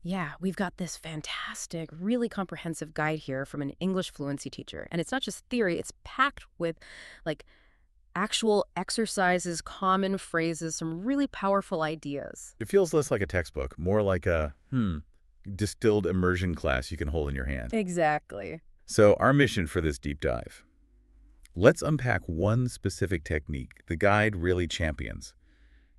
Yeah, we've got this fantastic, really comprehensive guide here from an English fluency teacher. And it's not just theory, it's packed with like actual exercises, common phrases, some really powerful ideas. It feels less like a textbook, more like a, distilled immersion class you can hold in your hand. Exactly. So our mission for this deep dive. Let's unpack one specific technique the guide really champions.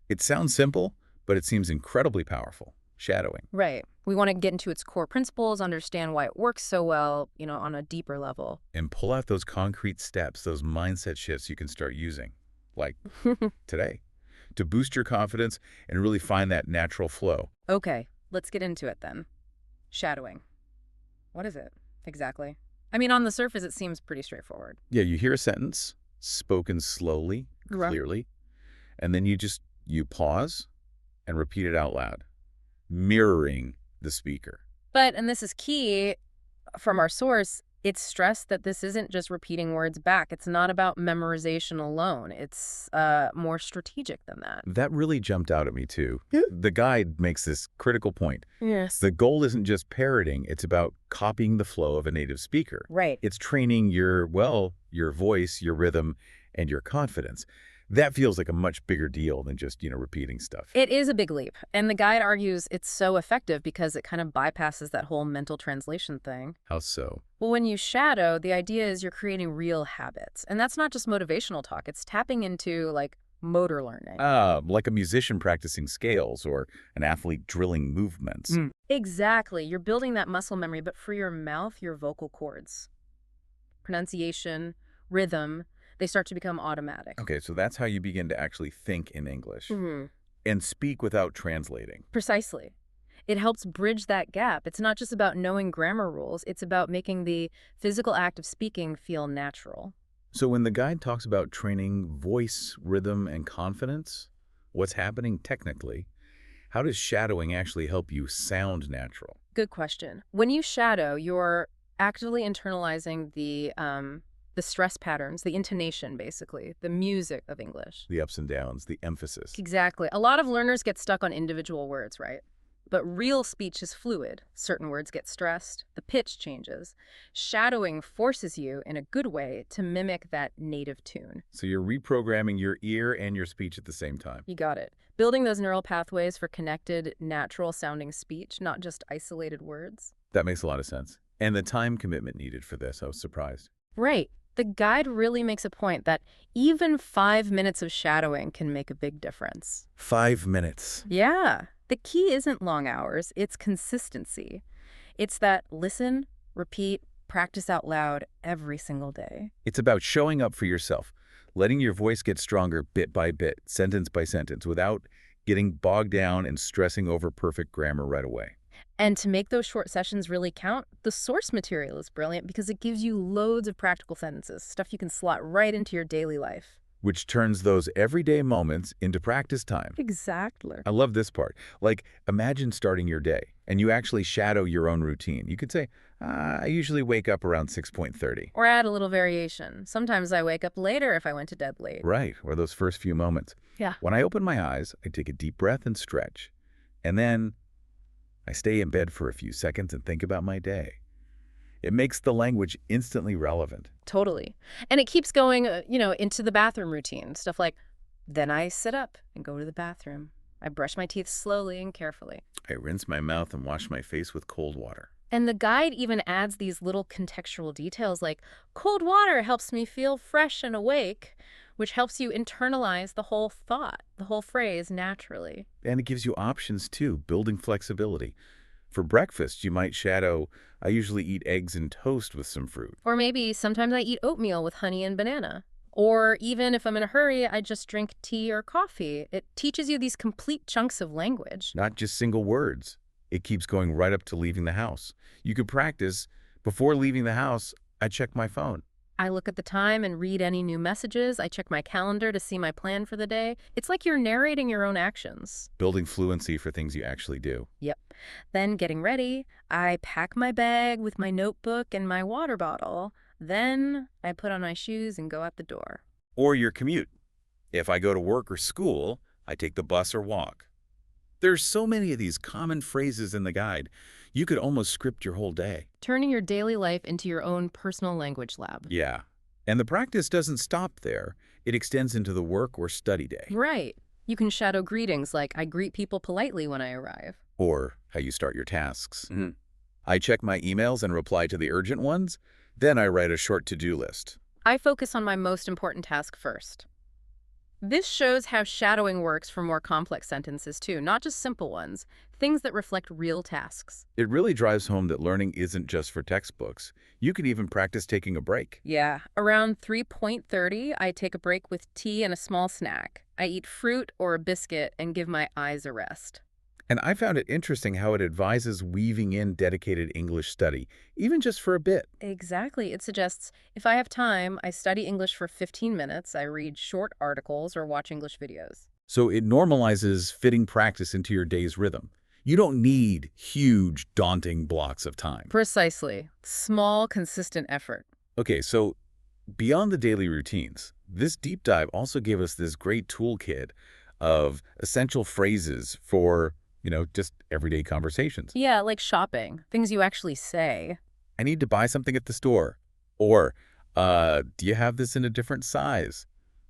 It sounds simple, but it seems incredibly powerful. Shadowing. Right. We want to get into its core principles, understand why it works so well, on a deeper level. And pull out those concrete steps, those mindset shifts you can start using, like today, to boost your confidence and really find that natural flow. Okay, let's get into it then. Shadowing. What is it exactly? I mean, on the surface, it seems pretty straightforward. Yeah, you hear a sentence spoken slowly, Right. clearly, and then you pause and repeat it out loud, mirroring the speaker. But, and this is key from our source, it's stressed that this isn't just repeating words back. It's not about memorization alone. It's more strategic than that. That really jumped out at me too. Yeah. The guide makes this critical point. Yes. The goal isn't just parroting, it's about copying the flow of a native speaker. Right. It's training your voice, your rhythm, and your confidence. That feels like a much bigger deal than just, repeating stuff. It is a big leap. And the guide argues it's so effective because it kind of bypasses that whole mental translation thing. How so? Well, when you shadow, the idea is you're creating real habits. And that's not just motivational talk. It's tapping into, like, motor learning. Like a musician practicing scales or an athlete drilling movements. Exactly. You're building that muscle memory, but for your mouth, your vocal cords. Pronunciation, rhythm, they start to become automatic. Okay, so that's how you begin to actually think in English Hmm. and speak without translating. Precisely. It helps bridge that gap. It's not just about knowing grammar rules. It's about making the physical act of speaking feel natural. So when the guide talks about training voice, rhythm, and confidence, what's happening technically? How does shadowing actually help you sound natural? Good question. When you shadow, you're actively internalizing the stress patterns, the intonation, basically, the music of English. The ups and downs, the emphasis. Exactly. A lot of learners get stuck on individual words, right? But real speech is fluid. Certain words get stressed, the pitch changes. Shadowing forces you, in a good way, to mimic that native tune. So you're reprogramming your ear and your speech at the same time. You got it. Building those neural pathways for connected, natural-sounding speech, not just isolated words. That makes a lot of sense. And the time commitment needed for this, I was surprised. Right. The guide really makes a point that even 5 minutes of shadowing can make a big difference. 5 minutes. Yeah. The key isn't long hours, it's consistency. It's that listen, repeat, practice out loud every single day. It's about showing up for yourself, letting your voice get stronger bit by bit, sentence by sentence, without getting bogged down and stressing over perfect grammar right away. And to make those short sessions really count, the source material is brilliant because it gives you loads of practical sentences, stuff you can slot right into your daily life. Which turns those everyday moments into practice time. Exactly. I love this part. Like, imagine starting your day, and you actually shadow your own routine. You could say, I usually wake up around 6:30. Or add a little variation. Sometimes I wake up later if I went to bed late. Right, or those first few moments. Yeah. When I open my eyes, I take a deep breath and stretch. And then I stay in bed for a few seconds and think about my day. It makes the language instantly relevant. Totally. And it keeps going, into the bathroom routine. Stuff like, then I sit up and go to the bathroom. I brush my teeth slowly and carefully. I rinse my mouth and wash my face with cold water. And the guide even adds these little contextual details like, cold water helps me feel fresh and awake, which helps you internalize the whole thought, the whole phrase naturally. And it gives you options too, building flexibility. For breakfast, you might shadow, I usually eat eggs and toast with some fruit. Or maybe sometimes I eat oatmeal with honey and banana. Or even if I'm in a hurry, I just drink tea or coffee. It teaches you these complete chunks of language. Not just single words. It keeps going right up to leaving the house. You could practice, before leaving the house, I check my phone. I look at the time and read any new messages. I check my calendar to see my plan for the day. It's like you're narrating your own actions. Building fluency for things you actually do. Yep. Then getting ready, I pack my bag with my notebook and my water bottle. Then I put on my shoes and go out the door. Or your commute. If I go to work or school, I take the bus or walk. There's so many of these common phrases in the guide, you could almost script your whole day. Turning your daily life into your own personal language lab. Yeah. And the practice doesn't stop there. It extends into the work or study day. Right. You can shadow greetings like, I greet people politely when I arrive. Or how you start your tasks. I check my emails and reply to the urgent ones. Then I write a short to-do list. I focus on my most important task first. This shows how shadowing works for more complex sentences too, not just simple ones, things that reflect real tasks. It really drives home that learning isn't just for textbooks. You can even practice taking a break. Yeah, around 3:30, I take a break with tea and a small snack. I eat fruit or a biscuit and give my eyes a rest. And I found it interesting how it advises weaving in dedicated English study, even just for a bit. Exactly. It suggests if I have time, I study English for 15 minutes, I read short articles or watch English videos. So it normalizes fitting practice into your day's rhythm. You don't need huge, daunting blocks of time. Precisely. Small, consistent effort. Okay, so beyond the daily routines, this deep dive also gave us this great toolkit of essential phrases for, just everyday conversations. Yeah, like shopping, things you actually say. I need to buy something at the store. Or, do you have this in a different size?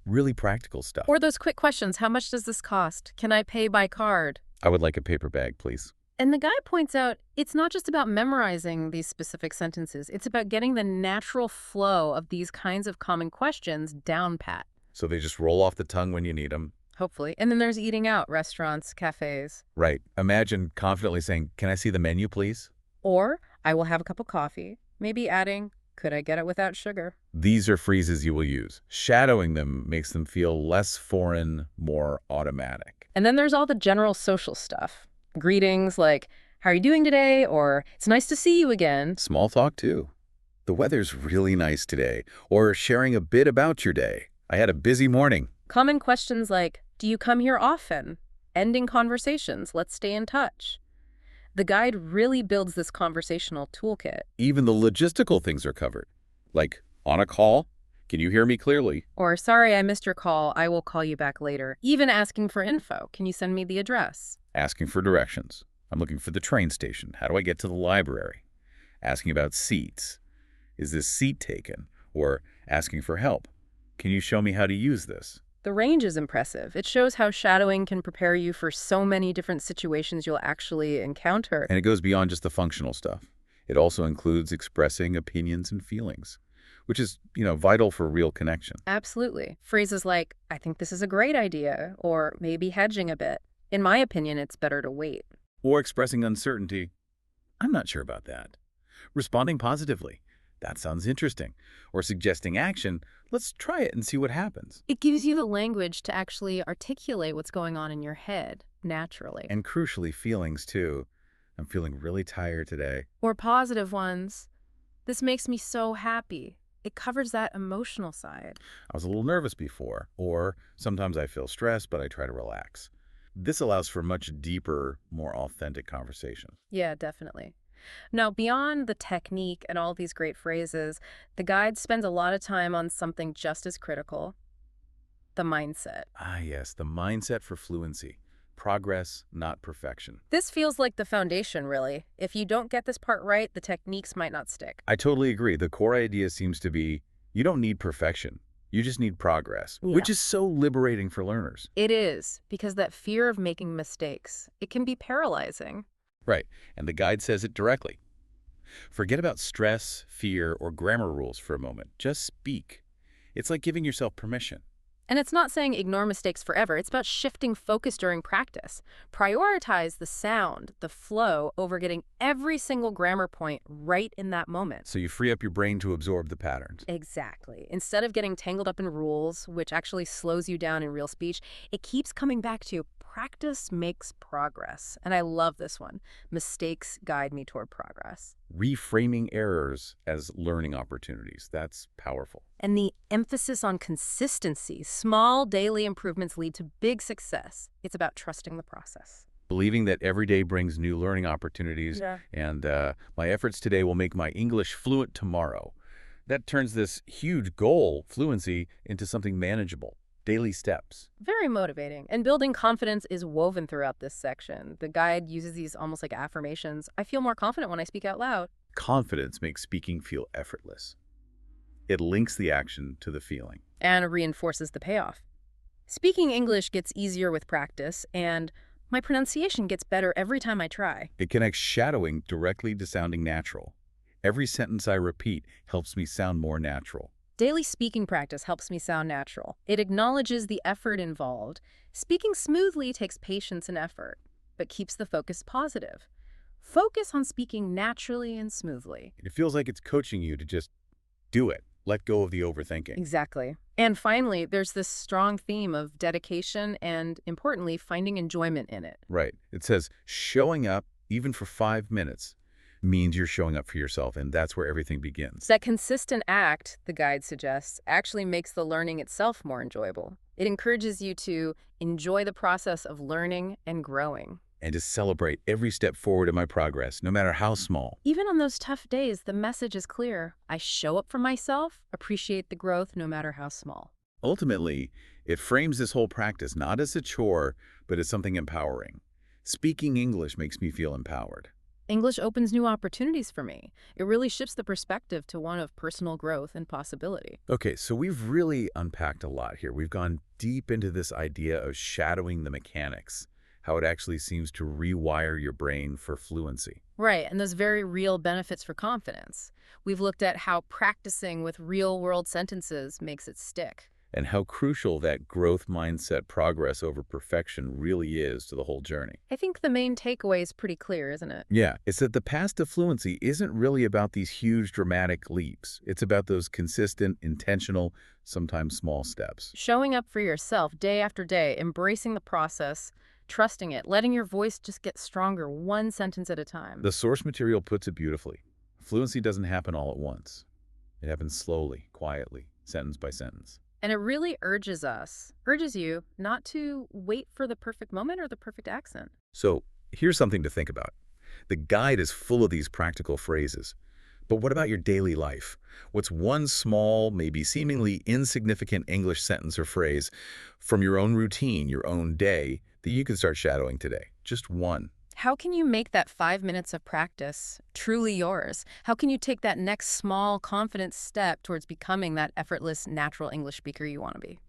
Really practical stuff. Or those quick questions, how much does this cost? Can I pay by card? I would like a paper bag, please. And the guy points out it's not just about memorizing these specific sentences. It's about getting the natural flow of these kinds of common questions down pat. So they just roll off the tongue when you need them. Hopefully. And then there's eating out, restaurants, cafes. Right. Imagine confidently saying, "Can I see the menu, please?" Or, I will have a cup of coffee. Maybe adding, could I get it without sugar? These are phrases you will use. Shadowing them makes them feel less foreign, more automatic. And then there's all the general social stuff. Greetings like, how are you doing today? Or, it's nice to see you again. Small talk, too. The weather's really nice today. Or sharing a bit about your day. I had a busy morning. Common questions like, do you come here often? Ending conversations, let's stay in touch. The guide really builds this conversational toolkit. Even the logistical things are covered. Like, on a call? Can you hear me clearly? Or, sorry, I missed your call. I will call you back later. Even asking for info. Can you send me the address? Asking for directions. I'm looking for the train station. How do I get to the library? Asking about seats. Is this seat taken? Or asking for help. Can you show me how to use this? The range is impressive. It shows how shadowing can prepare you for so many different situations you'll actually encounter. And it goes beyond just the functional stuff. It also includes expressing opinions and feelings, which is, vital for real connection. Absolutely. Phrases like, I think this is a great idea, or maybe hedging a bit. In my opinion, it's better to wait. Or expressing uncertainty. I'm not sure about that. Responding positively. That sounds interesting. Or suggesting action. Let's try it and see what happens. It gives you the language to actually articulate what's going on in your head, naturally. And crucially, feelings, too. I'm feeling really tired today. Or positive ones. This makes me so happy. It covers that emotional side. I was a little nervous before. Or sometimes I feel stressed, but I try to relax. This allows for much deeper, more authentic conversation. Yeah, definitely. Now, beyond the technique and all these great phrases, the guide spends a lot of time on something just as critical, the mindset. Ah, yes, the mindset for fluency. Progress, not perfection. This feels like the foundation, really. If you don't get this part right, the techniques might not stick. I totally agree. The core idea seems to be you don't need perfection. You just need progress, which is so liberating for learners. It is, because that fear of making mistakes, it can be paralyzing. Right, and the guide says it directly. Forget about stress, fear, or grammar rules for a moment. Just speak. It's like giving yourself permission. And it's not saying ignore mistakes forever. It's about shifting focus during practice. Prioritize the sound, the flow, over getting every single grammar point right in that moment. So you free up your brain to absorb the patterns. Exactly. Instead of getting tangled up in rules, which actually slows you down in real speech, it keeps coming back to practice makes progress. And I love this one. Mistakes guide me toward progress. Reframing errors as learning opportunities. That's powerful. And the emphasis on consistency. Small daily improvements lead to big success. It's about trusting the process. Believing that every day brings new learning opportunities. Yeah. And my efforts today will make my English fluent tomorrow. That turns this huge goal, fluency, into something manageable. daily steps. Very motivating. And building confidence is woven throughout this section. The guide uses these almost like affirmations. I feel more confident when I speak out loud. Confidence makes speaking feel effortless. It links the action to the feeling. And reinforces the payoff. Speaking English gets easier with practice, and my pronunciation gets better every time I try. It connects shadowing directly to sounding natural. Every sentence I repeat helps me sound more natural. Daily speaking practice helps me sound natural. It acknowledges the effort involved. Speaking smoothly takes patience and effort, but keeps the focus positive. Focus on speaking naturally and smoothly. It feels like it's coaching you to just do it. Let go of the overthinking. Exactly. And finally, there's this strong theme of dedication and, importantly, finding enjoyment in it. Right. It says showing up, even for 5 minutes, means you're showing up for yourself, and that's where everything begins. That consistent act, the guide suggests, actually makes the learning itself more enjoyable. It encourages you to enjoy the process of learning and growing. And to celebrate every step forward in my progress, no matter how small. Even on those tough days, the message is clear. I show up for myself, appreciate the growth no matter how small. Ultimately, it frames this whole practice not as a chore, but as something empowering. Speaking English makes me feel empowered. English opens new opportunities for me. It really shifts the perspective to one of personal growth and possibility. Okay, so we've really unpacked a lot here. We've gone deep into this idea of shadowing the mechanics, how it actually seems to rewire your brain for fluency. Right, and those very real benefits for confidence. We've looked at how practicing with real-world sentences makes it stick. And how crucial that growth mindset progress over perfection really is to the whole journey. I think the main takeaway is pretty clear, isn't it? Yeah, it's that the path to fluency isn't really about these huge dramatic leaps. It's about those consistent, intentional, sometimes small steps. Showing up for yourself day after day, embracing the process, trusting it, letting your voice just get stronger one sentence at a time. The source material puts it beautifully. Fluency doesn't happen all at once. It happens slowly, quietly, sentence by sentence. And it really urges you, not to wait for the perfect moment or the perfect accent. So here's something to think about. The guide is full of these practical phrases. But what about your daily life? What's one small, maybe seemingly insignificant English sentence or phrase from your own routine, your own day, that you can start shadowing today? Just one. How can you make that 5 minutes of practice truly yours? How can you take that next small, confident step towards becoming that effortless, natural English speaker you want to be?